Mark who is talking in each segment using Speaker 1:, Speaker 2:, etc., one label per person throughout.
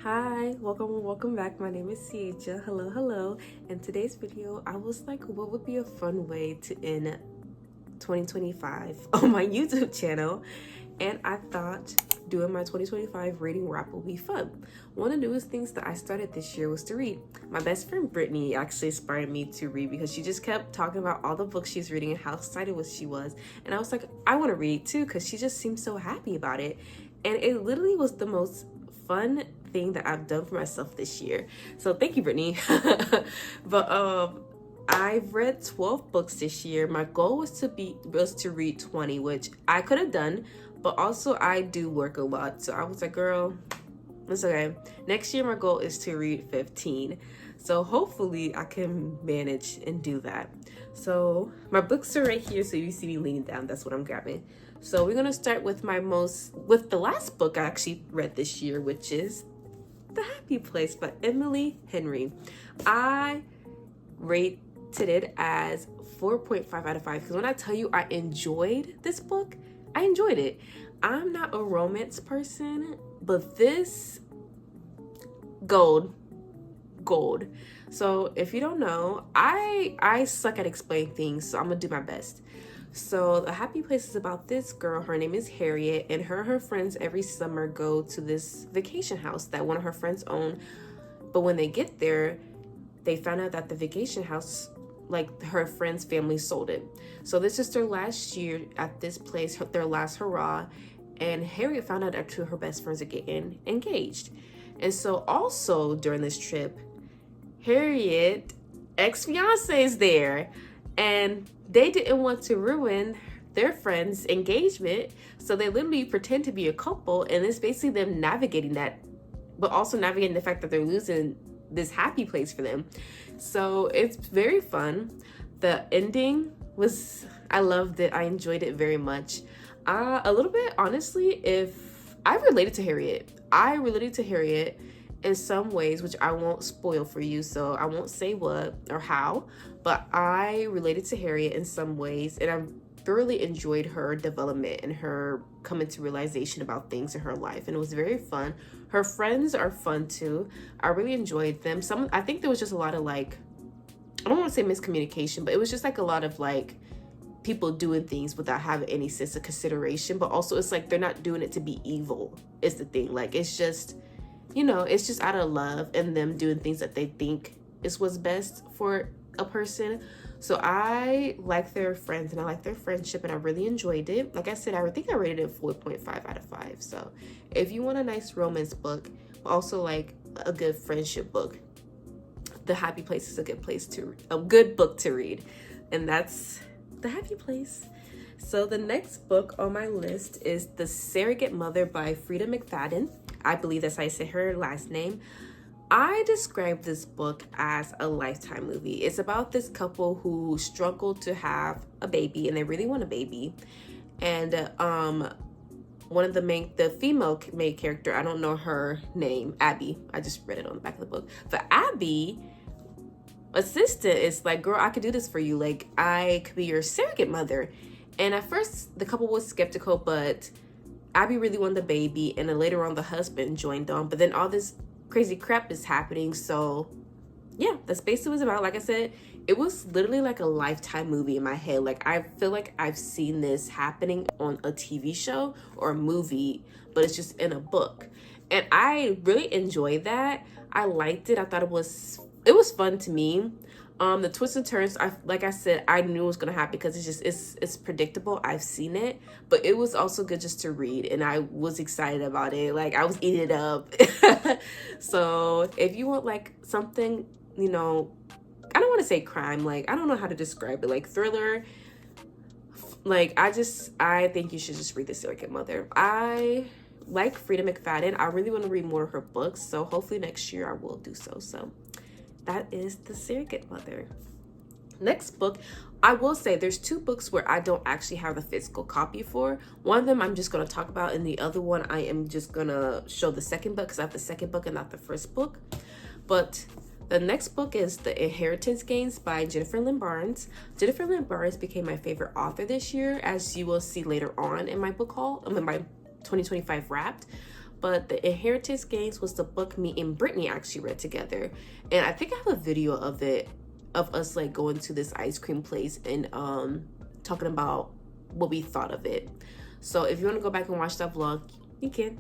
Speaker 1: Hi, welcome back. My name is Ci'Agea. Hello. In today's video, I was like, what would be a fun way to end 2025 on my YouTube channel? And I thought doing my 2025 reading wrap will be fun. One of the newest things that I started this year was to read. My best friend Brittany actually inspired me to read because she just kept talking about all the books she's reading and how excited she was. And I was like, I want to read too because she just seemed so happy about it. And it literally was the most fun thing that I've done for myself this year. So thank you, Brittany. But I've read 12 books this year. My goal was to read 20, which I could have done, but also I do work a lot. So I was like, girl, it's okay. Next year my goal is to read 15. So hopefully I can manage and do that. So my books are right here, so you see me leaning down, that's what I'm grabbing. So we're gonna start with the last book I actually read this year, which is The Happy Place by Emily Henry. I rated it as 4.5 out of 5 because when I tell you I enjoyed this book, I enjoyed it. I'm not a romance person, but this gold. So if you don't know, I suck at explaining things, so I'm gonna do my best. So The Happy Place is about this girl. Her name is Harriet, and her friends every summer go to this vacation house that one of her friends own. But when they get there, they found out that the vacation house, like her friend's family, sold it. So this is their last year at this place, their last hurrah. And Harriet found out that two of her best friends are getting engaged. And so also during this trip, Harriet ex-fiance is there, and they didn't want to ruin their friend's engagement, so they literally pretend to be a couple, and it's basically them navigating that, but also navigating the fact that they're losing this happy place for them. So it's very fun. The ending was, I loved it. I enjoyed it very much. A little bit, honestly, if I related to Harriet. I related to Harriet in some ways, which I won't spoil for you, so I won't say what or how, but I related to Harriet in some ways, and I thoroughly enjoyed her development and her coming to realization about things in her life, and it was very fun. Her friends are fun too. I really enjoyed them. I think there was just a lot of like, I don't want to say miscommunication, but it was just like a lot of like people doing things without having any sense of consideration, but also it's like they're not doing it to be evil is the thing. Like it's just, it's just out of love and them doing things that they think is what's best for a person. So I like their friends and I like their friendship, and I really enjoyed it. Like I said, I think I rated it 4.5 out of 5. So if you want a nice romance book, but also like a good friendship book, The Happy Place is a good book to read. And that's The Happy Place. So the next book on my list is The Surrogate Mother by Freida McFadden. I believe that's how you say her last name. I describe this book as a Lifetime movie. It's about this couple who struggled to have a baby, and they really want a baby. And one of the female main character, I don't know her name, Abby. I just read it on the back of the book. But Abby, assistant, is like, girl, I could do this for you. Like, I could be your surrogate mother. And at first, the couple was skeptical, but Abby really wanted the baby, and then later on the husband joined on. But then all this crazy crap is happening. So yeah, that's basically what it's about. Like I said, it was literally like a Lifetime movie in my head. Like I feel like I've seen this happening on a TV show or a movie, but it's just in a book. And I really enjoyed that. I liked it. I thought it was fun to me. The twists and turns, like I said, I knew it was gonna happen because it's predictable. I've seen it, but it was also good just to read, and I was excited about it. Like I was eating it up. So if you want like something, I don't want to say crime. Like I don't know how to describe it. Like thriller. Like I think you should just read The Surrogate Mother. I like Freida McFadden. I really want to read more of her books, so hopefully next year I will do so. So that is The Surrogate Mother. Next book, I will say there's two books where I don't actually have the physical copy for. One of them I'm just going to talk about, and the other one I am just going to show the second book because I have the second book and not the first book. But the next book is The Inheritance Games by Jennifer Lynn Barnes. Jennifer Lynn Barnes became my favorite author this year, as you will see later on in my book haul, in my 2025 Wrapped. but The Inheritance Games was the book me and Brittany actually read together. And I think I have a video of it, of us like going to this ice cream place and talking about what we thought of it. So if you want to go back and watch that vlog, you can.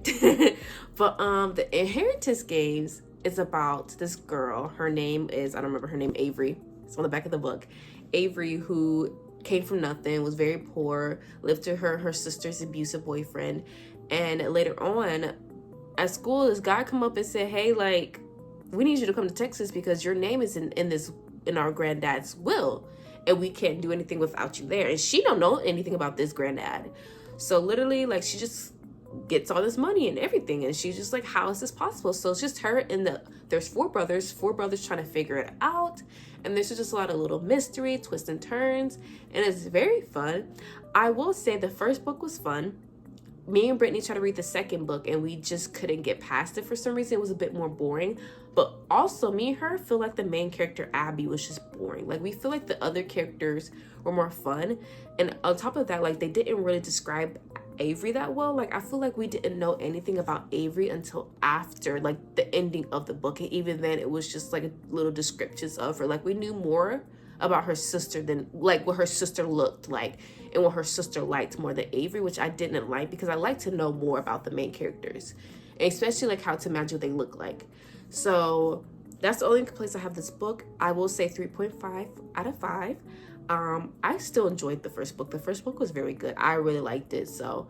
Speaker 1: But The Inheritance Games is about this girl. Her name is, I don't remember her name, Avery. It's on the back of the book. Avery, who came from nothing, was very poor, lived with her sister's abusive boyfriend. And later on at school, this guy come up and said, hey, like, we need you to come to Texas because your name is in our granddad's will, and we can't do anything without you there. And she don't know anything about this granddad. So literally, like, she just gets all this money and everything, and she's just like, how is this possible? So it's just her and there's four brothers trying to figure it out, and there's just a lot of little mystery, twists and turns, and it's very fun. I will say the first book was fun. Me and Brittany tried to read the second book and we just couldn't get past it for some reason. It was a bit more boring. But also, me and her feel like the main character, Abby, was just boring. Like, we feel like the other characters were more fun. And on top of that, like, they didn't really describe Avery that well. Like, I feel like we didn't know anything about Avery until after, like, the ending of the book. And even then, it was just, like, little descriptions of her. Like, we knew more about her sister than, like, what her sister looked like and what her sister liked more than Avery, which I didn't like because I like to know more about the main characters, and especially, like, how to imagine what they look like. So that's the only place I have this book. I will say 3.5 out of 5. I still enjoyed the first book. The first book was very good. I really liked it. So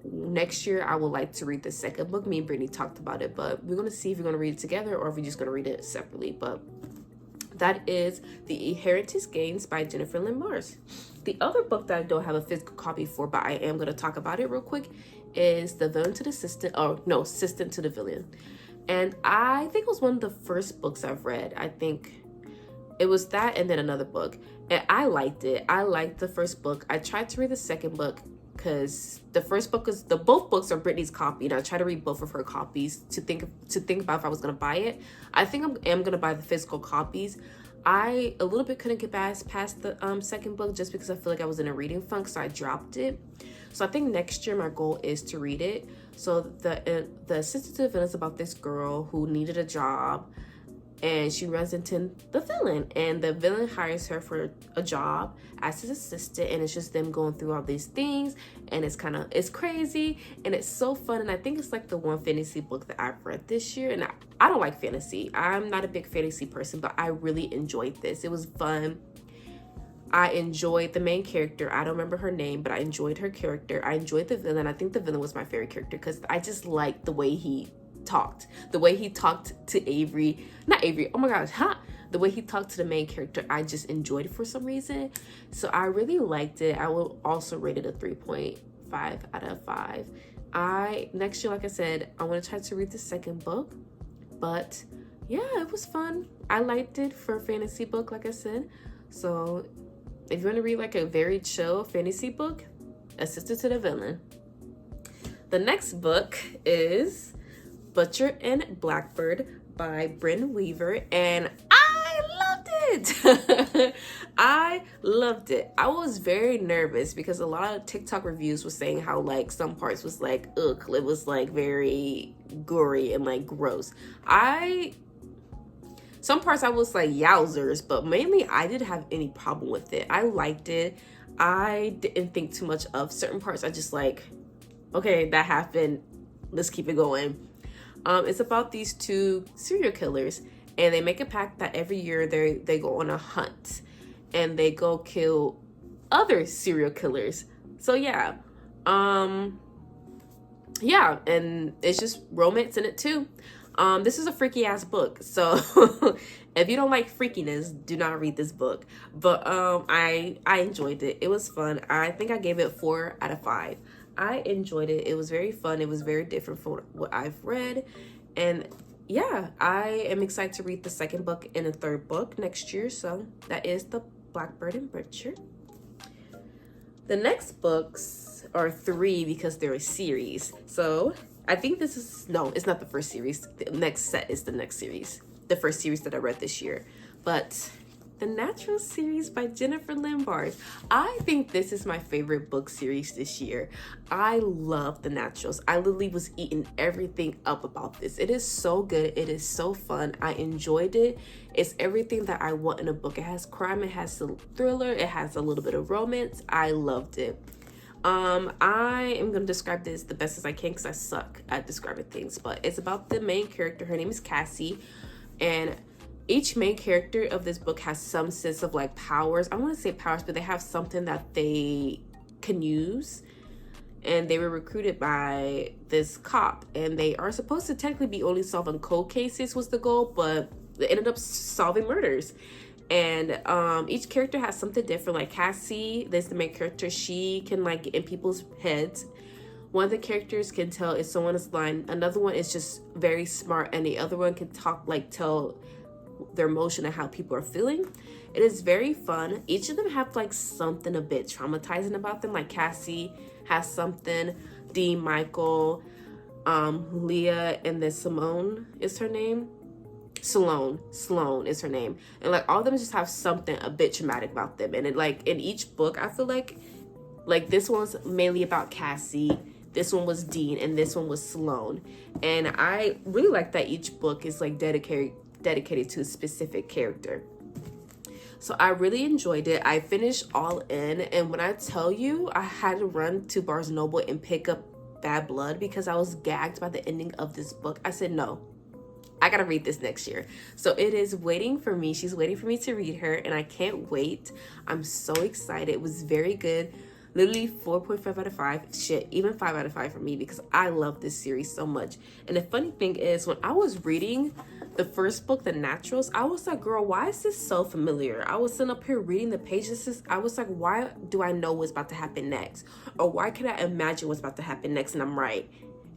Speaker 1: next year I would like to read the second book. Me and Brittany talked about it, but we're going to see if we're going to read it together or if we're just going to read it separately. But that is The Inheritance Games by Jennifer Lynn Mars. The other book that I don't have a physical copy for, but I am going to talk about it real quick, is The Villain to the Assistant, or no, Assistant to the Villain. And I think it was one of the first books I've read. I think it was that and then another book. And I liked it. I liked the first book. I tried to read the second book because the first book is, both books are Brittany's copy, and I tried to read both of her copies to think about if I was going to buy it. I think I am going to buy the physical copies. I a little bit couldn't get past the second book just because I feel like I was in a reading funk, so I dropped it. So I think next year my goal is to read it. So the Assistant to the Villain is about this girl who needed a job, and she runs into the villain, and the villain hires her for a job as his assistant, and it's just them going through all these things, and it's crazy, and it's so fun. And I think it's like the one fantasy book that I've read this year, and I don't like fantasy. I'm not a big fantasy person, but I really enjoyed this. It was fun. I enjoyed the main character. I don't remember her name, but I enjoyed her character. I enjoyed the villain. I think the villain was my favorite character because I just liked the way he talked. The way he talked to Avery. Not Avery. Oh my gosh. The way he talked to the main character, I just enjoyed it for some reason. So I really liked it. I will also rate it a 3.5 out of 5. Next year, like I said, I want to try to read the second book. But yeah, it was fun. I liked it for a fantasy book, like I said. So if you want to read like a very chill fantasy book, Assistant to the Villain. The next book is Butcher and Blackbird by Bryn Weaver, and I loved it. I loved it. I was very nervous because a lot of TikTok reviews were saying how like some parts was like, ugh, it was like very gory and like gross. Some parts I was like, yowzers, but mainly I didn't have any problem with it. I liked it. I didn't think too much of certain parts. I just like, okay, that happened. Let's keep it going. It's about these two serial killers, and they make a pact that every year they go on a hunt, and they go kill other serial killers. So yeah, and it's just romance in it too. This is a freaky ass book, so if you don't like freakiness, do not read this book. But I enjoyed it. It was fun. I think I gave it 4 out of 5. I enjoyed it. It was very fun. It was very different from what I've read, and yeah, I am excited to read the second book and the third book next year. So that is the Blackbird and Butcher. The next books are 3 because they're a series. So I think this is, no, it's not the first series. The next set is the next series. The first series that I read this year. But The Natural series by Jennifer Lynn Barnes. I think this is my favorite book series this year. I love The Naturals. I literally was eating everything up about this. It is so good. It is so fun. I enjoyed it. It's everything that I want in a book. It has crime, it has a thriller, it has a little bit of romance. I loved it. I am gonna describe this the best as I can because I suck at describing things, but it's about the main character. Her name is Cassie, and each main character of this book has some sense of like powers. I want to say powers, but they have something that they can use. And they were recruited by this cop, and they are supposed to technically be only solving cold cases was the goal, but they ended up solving murders. And each character has something different. Like Cassie, there's the main character, she can like get in people's heads. One of the characters can tell if someone is lying. Another one is just very smart, and the other one can talk, like tell their emotion and how people are feeling. It is very fun. Each of them have like something a bit traumatizing about them. Like Cassie has something, Dean, Michael, Leah, and then Simone is her name. Sloan is her name. And like all of them just have something a bit traumatic about them. And it like in each book, I feel like this one's mainly about Cassie, this one was Dean, and this one was Sloan. And I really like that each book is like dedicated to a specific character. So I really enjoyed it. I finished all in, and when I tell you I had to run to Barnes & Noble and pick up Bad Blood because I was gagged by the ending of this book, I said no, I gotta read this next year. So it is waiting for me. She's waiting for me to read her, and I can't wait. I'm so excited. It was very good. Literally 4.5 out of 5. Shit, even 5 out of 5 for me because I love this series so much. And the funny thing is, when I was reading the first book, The Naturals, I was like, girl, why is this so familiar? I was sitting up here reading the pages. I was like, why do I know what's about to happen next? Or why can I imagine what's about to happen next? And I'm right.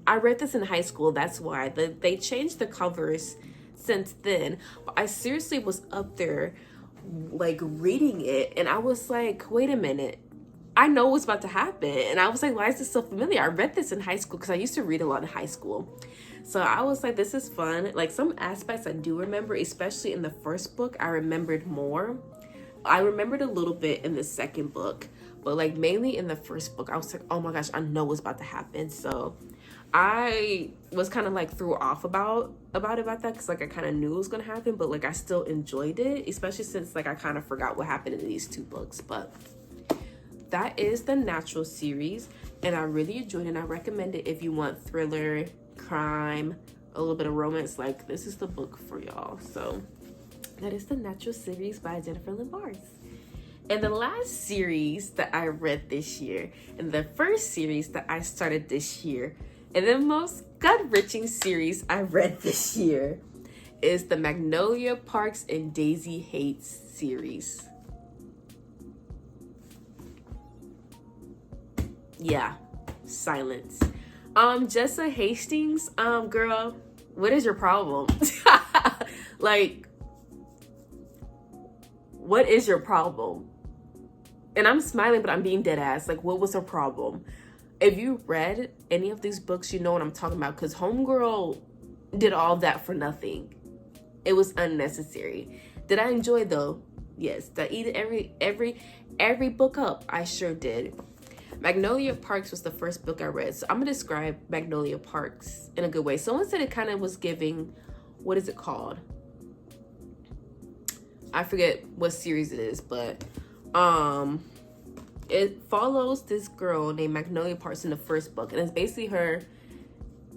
Speaker 1: I read this in high school. That's why. They changed the covers since then. But I seriously was up there like reading it, and I was like, wait a minute. I know what's about to happen. And I was like, why is this so familiar? I read this in high school because I used to read a lot in high school. So I was like, this is fun. Like some aspects I do remember, especially in the first book, I remembered more. I remembered a little bit in the second book, but like mainly in the first book, I was like, oh my gosh, I know what's about to happen. So I was kind of like threw off about that because like I kind of knew it was gonna happen, but like I still enjoyed it, especially since like I kind of forgot what happened in these two books. But that is the Natural series, and I really enjoyed it, and I recommend it if you want thriller, crime, a little bit of romance. Like this is the book for y'all. So that is the Natural series by Jennifer Lynn Barnes. And the last series that I read this year, and the first series that I started this year, and the most gut-wrenching series I read this year is the Magnolia Parks and Daisy Hates series. Yeah, silence. Jessa Hastings, girl, what is your problem? Like, what is your problem? And I'm smiling, but I'm being dead ass. Like, what was her problem? If you read any of these books, you know what I'm talking about, because Homegirl did all that for nothing. It was unnecessary. Did I enjoy though? Yes. Did I eat every book up? I sure did. Magnolia Parks was the first book I read. So I'm gonna describe Magnolia Parks in a good way. Someone said it kind of was giving, what is it called? I forget what series it is, but it follows this girl named Magnolia Parks in the first book, and it's basically her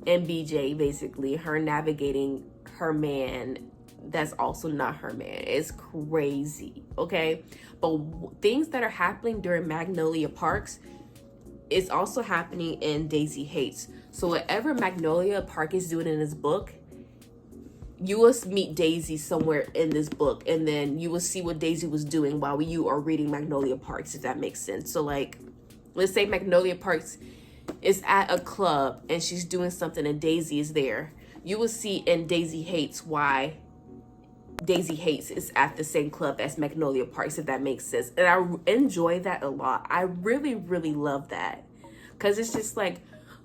Speaker 1: and BJ, basically her navigating her man that's also not her man. It's crazy, okay? But things that are happening during Magnolia Parks is also happening in Daisy Hates. So whatever Magnolia Park is doing in this book, you will meet Daisy somewhere in this book, and then you will see what Daisy was doing while you are reading Magnolia Parks, if that makes sense. So like, let's say Magnolia Parks is at a club and she's doing something and Daisy is there. You will see in Daisy Hates why Daisy Hates is at the same club as Magnolia Parks, if that makes sense. And I enjoy that a lot. I really, really love that. Because it's just like,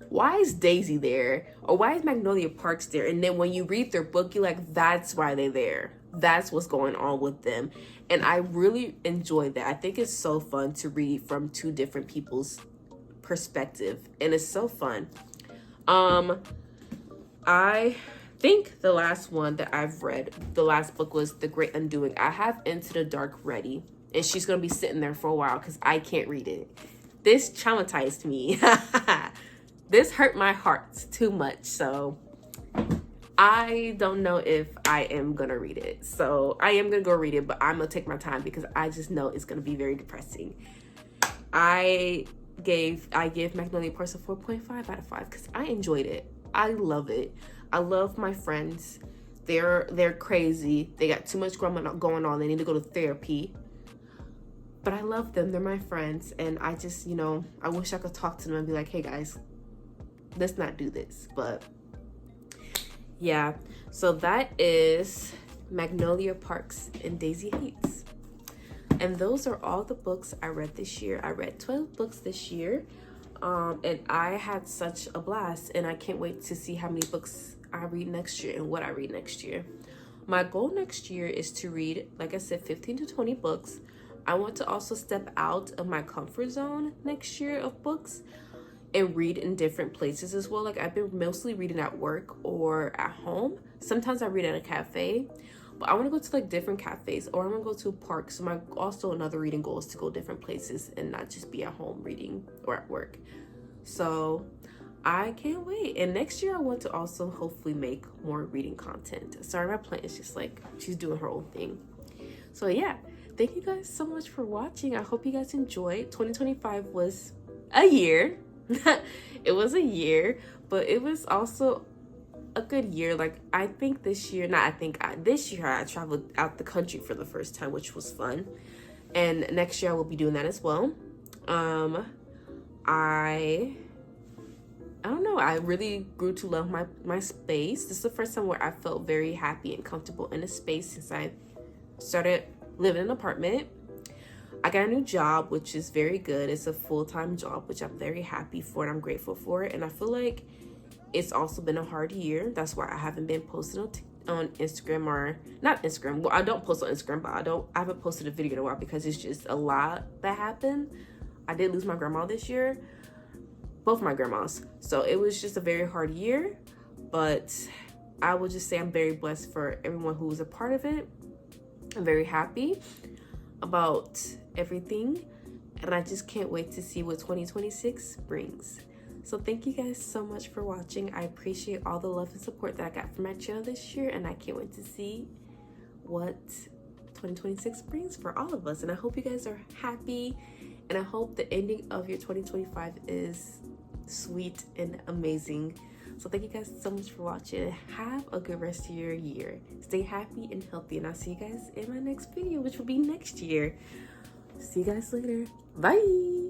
Speaker 1: why is Daisy there? Or why is Magnolia Parks there? And then when you read their book, you're like, that's why they're there. That's what's going on with them. And I really enjoy that. I think it's so fun to read from two different people's perspective. And it's so fun. I think the last one that I've read, the last book was The Great Undoing. I have Into the Dark ready. And she's going to be sitting there for a while because I can't read it. This traumatized me. This hurt my heart too much. So I don't know if I am going to read it. So I am going to go read it, but I'm going to take my time because I just know it's going to be very depressing. I give Magnolia Parks a 4.5 out of 5 because I enjoyed it. I love it. I love my friends. They're crazy. They got too much going on. They need to go to therapy. But I love them. They're my friends. And I just, you know, I wish I could talk to them and be like, hey guys, let's not do this. But yeah, so that is Magnolia Parks and Daisy Hates. And those are all the books I read this year. I read 12 books this year. And I had such a blast. And I can't wait to see how many books I read next year and what I read next year. My goal next year is to read, like I said, 15 to 20 books. I want to also step out of my comfort zone next year of books and read in different places as well. Like I've been mostly reading at work or at home. Sometimes I read at a cafe, but I want to go to like different cafes or I want to go to a park. So my also another reading goal is to go different places and not just be at home reading or at work. So I can't wait. And next year I want to also hopefully make more reading content. Sorry, my plant is just like, she's doing her own thing. So yeah, thank you guys so much for watching. I hope you guys enjoyed. 2025 was a year. It was a year, but it was also a good year. Like I think this year, this year I traveled out the country for the first time, which was fun. And next year I will be doing that as well. I don't know, I really grew to love my space. This is the first time where I felt very happy and comfortable in a space since I started living in an apartment. I got a new job, which is very good. It's a full-time job, which I'm very happy for and I'm grateful for it. And I feel like it's also been a hard year. That's why I haven't been posting on Instagram, or not Instagram. Well, I don't post on Instagram, but I haven't posted a video in a while because it's just a lot that happened. I did lose my grandma this year, both my grandmas. So it was just a very hard year, but I will just say I'm very blessed for everyone who was a part of it. I'm very happy about everything, and I just can't wait to see what 2026 brings. So thank you guys so much for watching. I appreciate all the love and support that I got from my channel this year, and I can't wait to see what 2026 brings for all of us. And I hope you guys are happy, and I hope the ending of your 2025 is sweet and amazing. So thank you guys so much for watching. Have a good rest of your year. Stay happy and healthy, and I'll see you guys in my next video, which will be next year. See you guys later. Bye.